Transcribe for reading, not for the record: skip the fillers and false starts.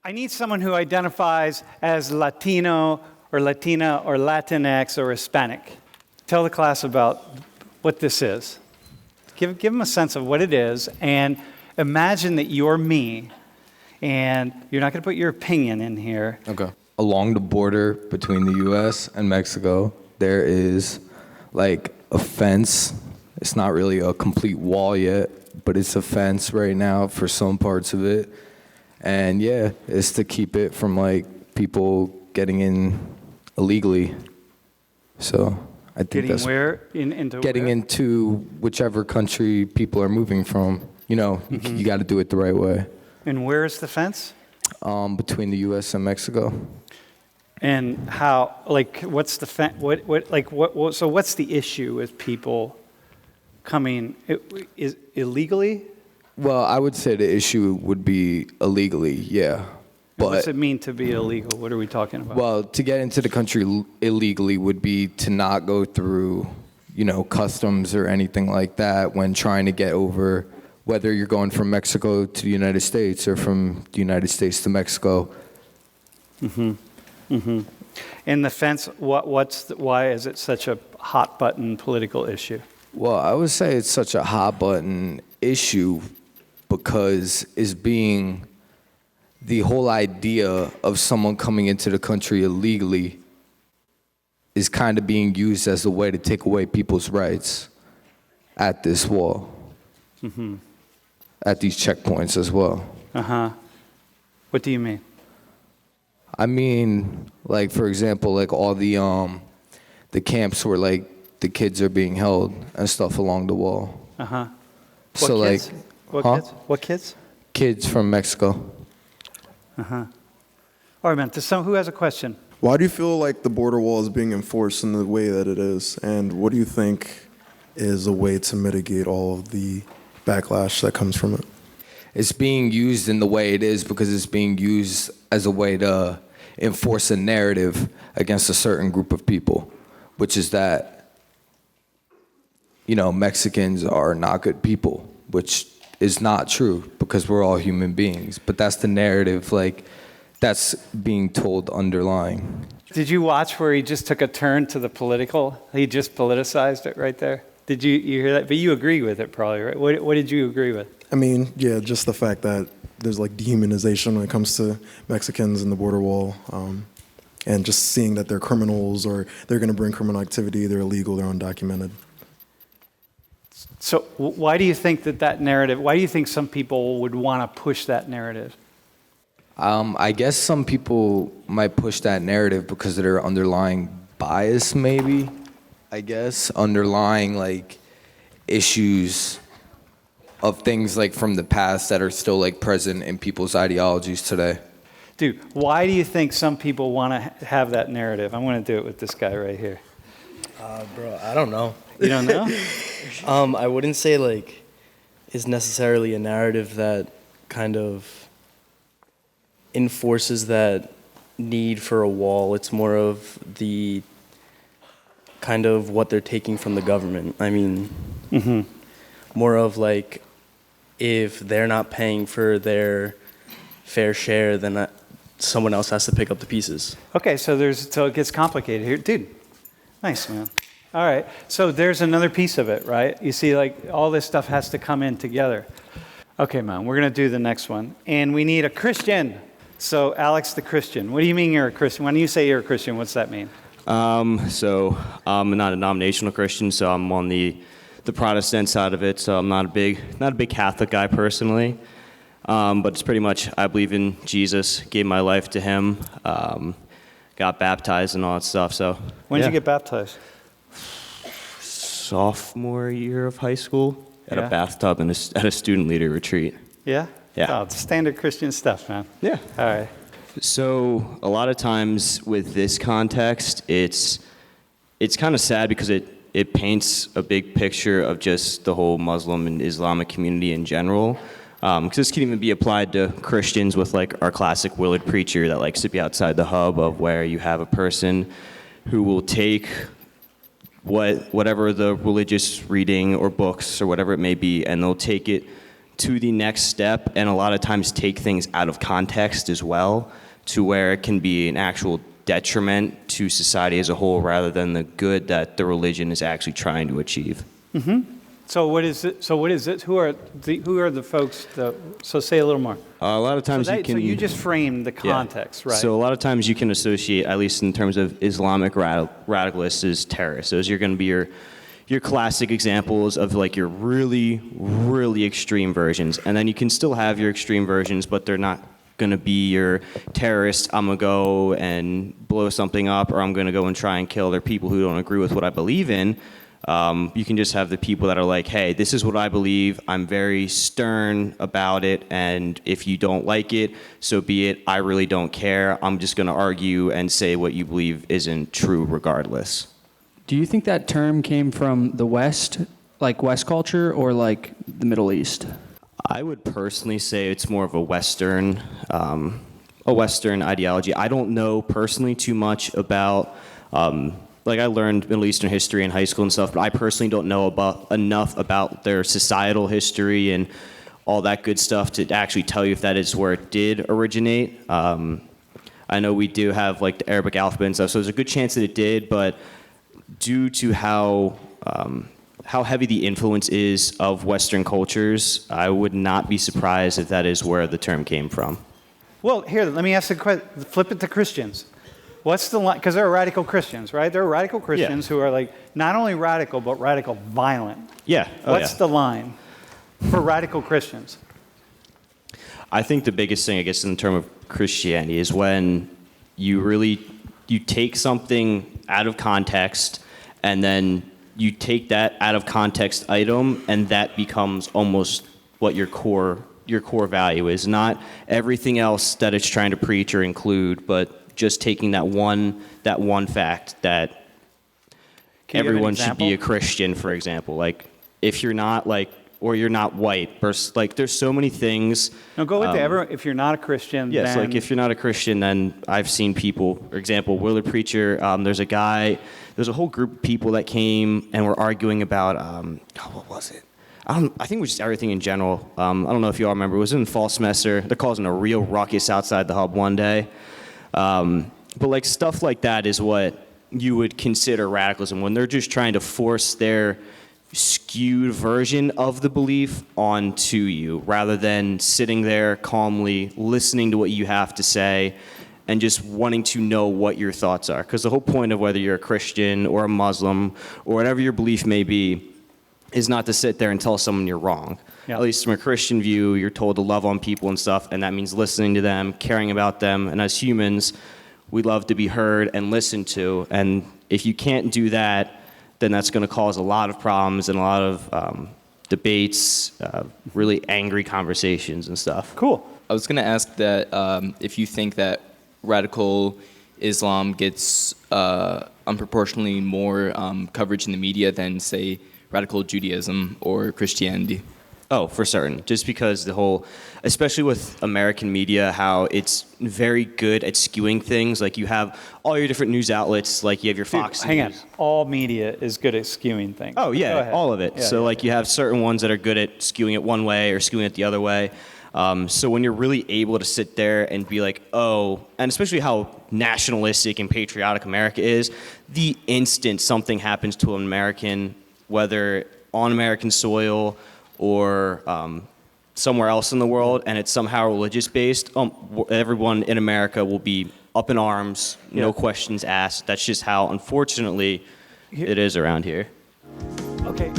I need someone who identifies as Latino or Latina or Latinx or Hispanic. Tell the class about what this is. Give them a sense of what it is, and imagine that you're me, and you're not going to put your opinion in here. Okay. Along the border between the U.S. and Mexico, there is like a fence. It's not really a complete wall yet, but it's a fence right now for some parts of it. And yeah, it's to keep it from like people getting in illegally. So I think Getting where? Into getting where? into whichever country people are moving from. You know, you got to do it the right way. And where is the fence? Between the U.S. and Mexico. And how? Like, what's the So what's the issue with people coming illegally? Well, I would say the issue would be illegally, yeah. But What's it mean to be illegal? What are we talking about? well, to get into the country illegally would be to not go through, customs or anything like that when trying to get over, whether you're going from Mexico to the United States or from the United States to Mexico. And the fence, why is it such a hot button political issue? Well, I would say it's such a hot button issue because the whole idea of someone coming into the country illegally is kind of being used as a way to take away people's rights at this wall, at these checkpoints as well. What do you mean? I mean, like, for example, like all the camps where like the kids are being held and stuff along the wall. So What like, kids? Kids? What kids? Kids from Mexico. All right, man. Who has a question? Why do you feel like the border wall is being enforced in the way that it is? And what do you think is a way to mitigate all of the backlash that comes from it? It's being used in the way it is because it's being used as a way to enforce a narrative against a certain group of people, which is that, Mexicans are not good people, which is not true because we're all human beings. But that's the narrative, like, that's being told underlying. Did you watch where he just took a turn to the political? He just politicized it right there. Did you hear that? But you agree with it probably, right? What did you agree with? I mean, yeah, just the fact that there's like dehumanization when it comes to Mexicans and the border wall, and just seeing that they're criminals or they're going to bring criminal activity, they're illegal, they're undocumented. So why do you think that narrative, why do you think some people would want to push that narrative? I guess some people might push that narrative because of their underlying bias, maybe. I guess underlying like issues of things like from the past that are still like present in people's ideologies today. Dude, why do you think some people want to have that narrative? I'm going to do it with this guy right here. Bro, I don't know. You don't know? I wouldn't say like is necessarily a narrative that kind of enforces that need for a wall. It's more of the kind of what they're taking from the government. I mean, more of like if they're not paying for their fair share, then someone else has to pick up the pieces. Okay, so it gets complicated here. Dude, nice, man. All right, so there's another piece of it, right? You see, like, all this stuff has to come in together. Okay, man, we're going to do the next one. And we need a Christian. So, Alex the Christian. What do you mean you're a Christian? When you say you're a Christian, what's that mean? So I'm not a denominational Christian, so I'm on the Protestant side of it. So I'm not a big Catholic guy personally, but it's pretty much I believe in Jesus, gave my life to Him, got baptized and all that stuff. So when did you get baptized? Sophomore year of high school at a bathtub and at a student leader retreat. Yeah. Yeah. Oh, it's standard Christian stuff, man. Yeah. All right. So a lot of times with this context, it's kind of sad because it paints a big picture of just the whole Muslim and Islamic community in general. Because this can even be applied to Christians with like our classic Willard preacher that likes to be outside the hub of where you have a person who will take whatever the religious reading or books or whatever it may be, and they'll take it to the next step, and a lot of times take things out of context as well, to where it can be an actual detriment to society as a whole rather than the good that the religion is actually trying to achieve. So what is it? Who are the folks so say a little more. A lot of times So you just framed the context, right? So a lot of times you can associate, at least in terms of Islamic radicalists, as terrorists. Those are going to be your classic examples of like your really, really extreme versions. And then you can still have your extreme versions, but they're not going to be your terrorist, I'm going to go and blow something up, or I'm going to go and try and kill other people who don't agree with what I believe in. You can just have the people that are like, hey, this is what I believe. I'm very stern about it. And if you don't like it, so be it. I really don't care. I'm just going to argue and say what you believe isn't true regardless. Do you think that term came from the West, like West culture, or like the Middle East? I would personally say it's more of a Western ideology. I don't know personally too much about, like I learned Middle Eastern history in high school and stuff, but I personally don't know enough about their societal history and all that good stuff to actually tell you if that is where it did originate. I know we do have like the Arabic alphabet and stuff, so there's a good chance that it did, but due to how heavy the influence is of Western cultures, I would not be surprised if that is where the term came from. Well, here, let me ask the question. Flip it to Christians. What's the line? Because there are radical Christians, right? There are radical Christians who are like not only radical, but radical violent. Yeah. What's the line for radical Christians? I think the biggest thing, I guess, in terms of Christianity is when you take something out of context and then you take that out of context item and that becomes almost what your core value is. Not everything else that it's trying to preach or include, but just taking that one fact that everyone should be a Christian, for example. Like if you're not or you're not white, like there's so many things. No, go with everyone. If you're not a Christian, yes, then... like if you're not a Christian, then I've seen people, for example, Willard Preacher, there's a whole group of people that came and were arguing about, what was it? I think it was just everything in general. I don't know if you all remember. It was in fall semester. They're causing a real ruckus outside the hub one day. But like stuff like that is what you would consider radicalism, when they're just trying to force their skewed version of the belief onto you rather than sitting there calmly listening to what you have to say and just wanting to know what your thoughts are. Because the whole point of whether you're a Christian or a Muslim or whatever your belief may be is not to sit there and tell someone you're wrong. Yeah. At least from a Christian view, you're told to love on people and stuff, and that means listening to them, caring about them, and as humans, we love to be heard and listened to. And if you can't do that, then that's going to cause a lot of problems and a lot of debates, really angry conversations and stuff. Cool. I was going to ask that if you think that radical Islam gets unproportionally more coverage in the media than, say, radical Judaism or Christianity. Oh, for certain. Just because especially with American media, how it's very good at skewing things. Like you have all your different news outlets, like you have your Fox Hang News. on. All media is good at skewing things. Oh, Go yeah, ahead. all of it. Yeah, So yeah. like you have certain ones that are good at skewing it one way or skewing it the other way. So when you're really able to sit there and be like, oh, and especially how nationalistic and patriotic America is, the instant something happens to an American, whether on American soil or somewhere else in the world, and it's somehow religious based, everyone in America will be up in arms, no questions asked. That's just how, unfortunately, it is around here. Okay.